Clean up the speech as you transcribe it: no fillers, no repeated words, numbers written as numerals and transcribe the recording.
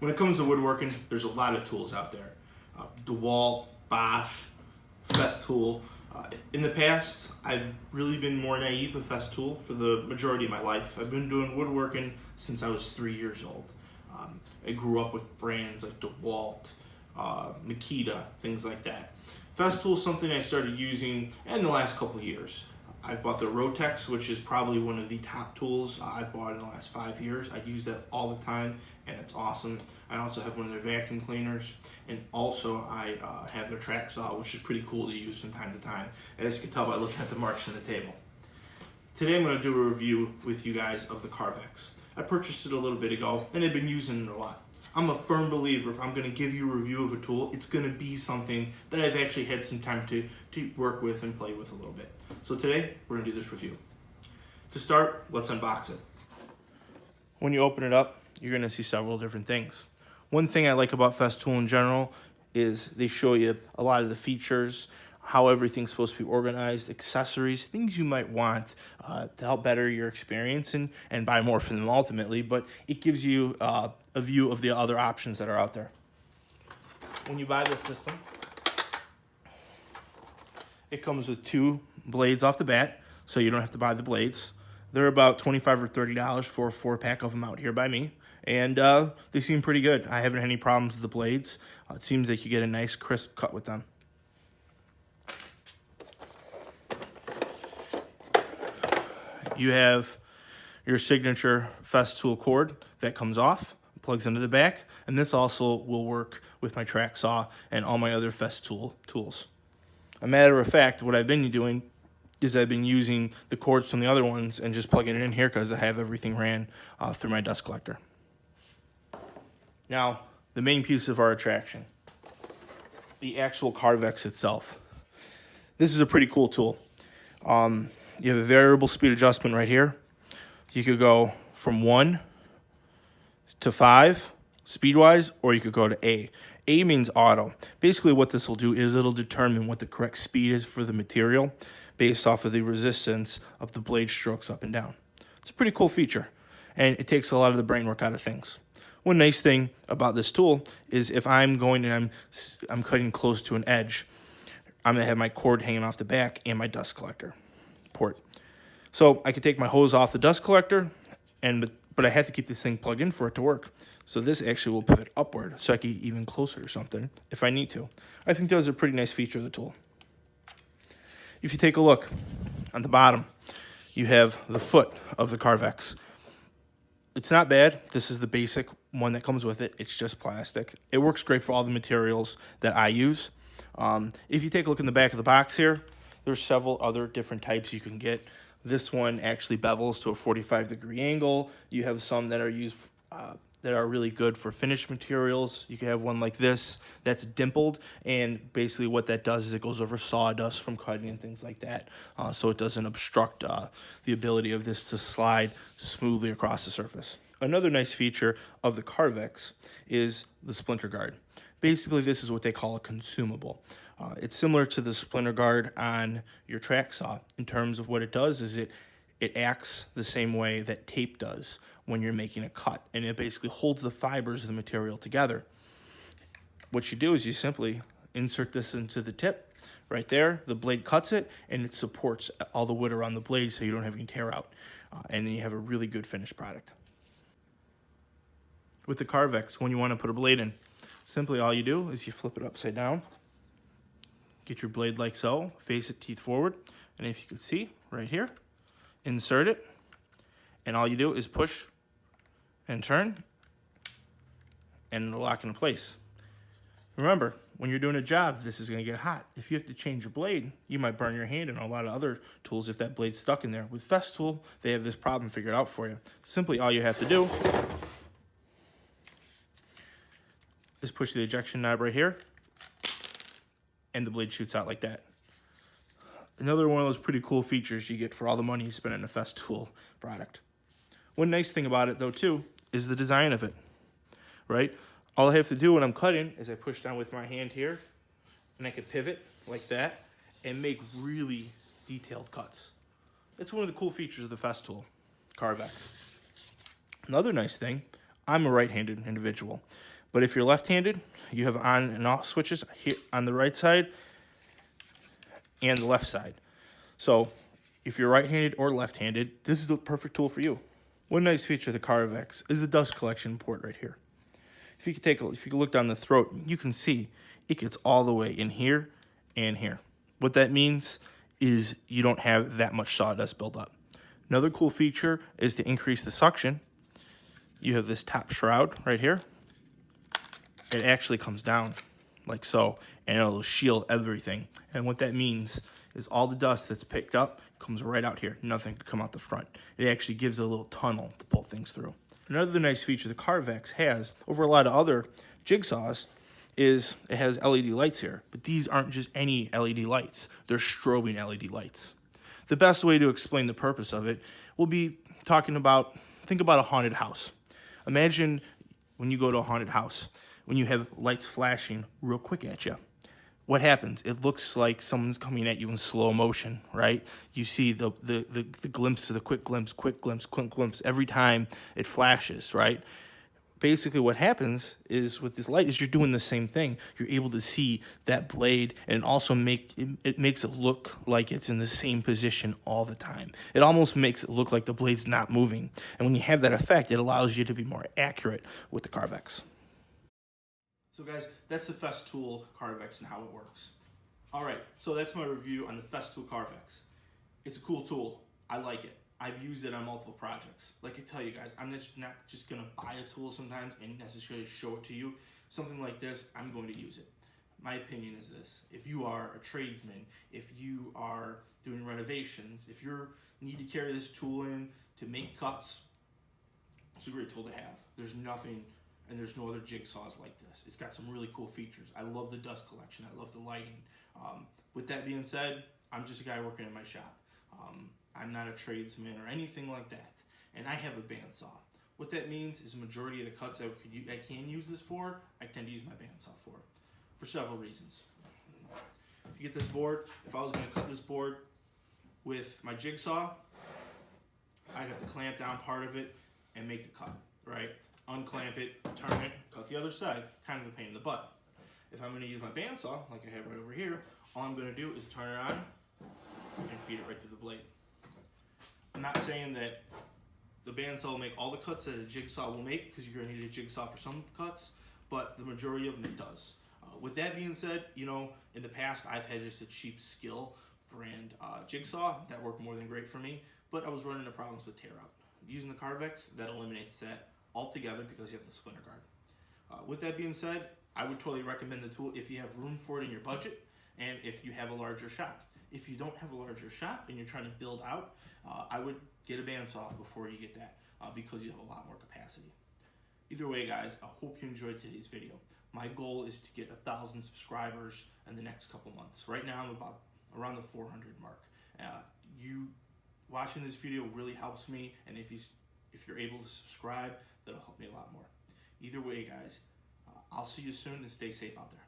When it comes to woodworking, there's a lot of tools out there. DeWalt, Bosch, Festool. In the past, I've really been more naive with Festool for the majority of my life. I've been doing woodworking since I was 3 years old. I grew up with brands like DeWalt, Makita, things like that. Festool is something I started using in the last couple of years. I bought the Rotex, which is probably one of the top tools I bought in the last 5 years. I use that all the time, and it's awesome. I also have one of their vacuum cleaners, and also I have their track saw, which is pretty cool to use from time to time, as you can tell by looking at the marks on the table. Today I'm going to do a review with you guys of the Carvex. I purchased it a little bit ago, and I've been using it a lot. I'm a firm believer if I'm going to give you a review of a tool, it's going to be something that I've actually had some time to work with and play with a little bit. So today, we're going to do this review. To start, let's unbox it. When you open it up, you're going to see several different things. One thing I like about Festool in general is they show you a lot of the features, how everything's supposed to be organized, accessories, things you might want to help better your experience and buy more from them ultimately, but it gives you a view of the other options that are out there. When you buy this system, it comes with 2 blades off the bat, so you don't have to buy the blades. They're about $25 or $30 for a 4-pack of them out here by me, and they seem pretty good. I haven't had any problems with the blades. It seems like you get a nice crisp cut with them. You have your signature Festool cord that comes off, plugs into the back, and this also will work with my track saw and all my other Festool tools. A matter of fact, what I've been doing is I've been using the cords from the other ones and just plugging it in here because I have everything ran through my dust collector. Now, the main piece of our attraction, the actual Carvex itself. This is a pretty cool tool. You have a variable speed adjustment right here. You could go from 1 to 5 speed-wise, or you could go to A. A means auto. Basically what this will do is it'll determine what the correct speed is for the material based off of the resistance of the blade strokes up and down. It's a pretty cool feature, and it takes a lot of the brain work out of things. One nice thing about this tool is if I'm going and I'm cutting close to an edge, I'm going to have my cord hanging off the back and my dust collector port. So I could take my hose off the dust collector, but I have to keep this thing plugged in for it to work. So this actually will pivot upward so I can get even closer or something if I need to. I think that was a pretty nice feature of the tool. If you take a look on the bottom, you have the foot of the Carvex. It's not bad. This is the basic one that comes with it. It's just plastic. It works great for all the materials that I use. If you take a look in the back of the box here, there's several other different types you can get. This one actually bevels to a 45-degree angle. You have some that are used that are really good for finished materials. You can have one like this that's dimpled, and basically what that does is it goes over sawdust from cutting and things like that, so it doesn't obstruct the ability of this to slide smoothly across the surface. Another nice feature of the Carvex is the splinter guard. Basically, this is what they call a consumable. It's similar to the splinter guard on your track saw in terms of what it does is it acts the same way that tape does when you're making a cut, and it basically holds the fibers of the material together. What you do is you simply insert this into the tip right there, the blade cuts it, and it supports all the wood around the blade so you don't have any tear out, and then you have a really good finished product. With the Carvex, when you want to put a blade in, simply all you do is you flip it upside down, get your blade like so, face it teeth forward, and if you can see right here, insert it, and all you do is push and turn, and it'll lock into place. Remember, when you're doing a job, this is going to get hot. If you have to change your blade, you might burn your hand and a lot of other tools if that blade's stuck in there. With Festool, they have this problem figured out for you. Simply all you have to do is push the ejection knob right here, and the blade shoots out like that. Another one of those pretty cool features you get for all the money you spend on a Festool product. One nice thing about it, though, too, is the design of it, right? All I have to do when I'm cutting is I push down with my hand here, and I can pivot like that and make really detailed cuts. It's one of the cool features of the Festool Carvex. Another nice thing I'm a right-handed individual. But if you're left-handed, you have on and off switches here on the right side and the left side. So if you're right-handed or left-handed, this is the perfect tool for you. One nice feature of the carvex is the dust collection port right here. If you can look down the throat, you can see it gets all the way in here and here. What that means is you don't have that much sawdust build up. Another cool feature is to increase the suction. You have this top shroud right here. It actually comes down like so, and it'll shield everything. And what that means is all the dust that's picked up comes right out here. Nothing can come out the front. It actually gives a little tunnel to pull things through. Another nice feature the carvex has over a lot of other jigsaws is it has LED lights here, but these aren't just any LED lights. They're strobing LED lights. The best way to explain the purpose of it will be think about a haunted house. Imagine when you go to a haunted house, when you have lights flashing real quick at you. What happens? It looks like someone's coming at you in slow motion, right? You see the glimpse, the quick glimpse every time it flashes, right? Basically what happens is with this light is you're doing the same thing. You're able to see that blade, and also it makes it look like it's in the same position all the time. It almost makes it look like the blade's not moving. And when you have that effect, it allows you to be more accurate with the carvex. So guys, that's the Festool carvex and how it works. All right, so that's my review on the Festool carvex. It's a cool tool. I like it. I've used it on multiple projects. Like I tell you guys, I'm not just gonna buy a tool sometimes and necessarily show it to you. Something like this, I'm going to use it. My opinion is this: if you are a tradesman, if you are doing renovations, if you need to carry this tool in to make cuts, it's a great tool to have. There's nothing, and there's no other jigsaws like this. It's got some really cool features. I love the dust collection. I love the lighting. With that being said, I'm just a guy working in my shop. I'm not a tradesman or anything like that. And I have a bandsaw. What that means is the majority of the cuts I can use this for, I tend to use my bandsaw for several reasons. If you get this board, if I was going to cut this board with my jigsaw, I'd have to clamp down part of it and make the cut, right? Unclamp it, turn it, cut the other side, kind of a pain in the butt. If I'm going to use my bandsaw, like I have right over here, all I'm going to do is turn it on and feed it right through the blade. I'm not saying that the bandsaw will make all the cuts that a jigsaw will make, because you're going to need a jigsaw for some cuts, but the majority of them it does. With that being said, you know, in the past I've had just a cheap Skill brand jigsaw that worked more than great for me, but I was running into problems with tear out. Using the carvex, that eliminates that altogether because you have the splinter guard. With that being said, I would totally recommend the tool if you have room for it in your budget and if you have a larger shop. If you don't have a larger shop and you're trying to build out, I would get a bandsaw before you get that because you have a lot more capacity. Either way, guys, I hope you enjoyed today's video. My goal is to get 1,000 subscribers in the next couple months. Right now, I'm about around the 400 mark. You watching this video really helps me, and if you're able to subscribe, that'll help me a lot more. Either way, guys, I'll see you soon, and stay safe out there.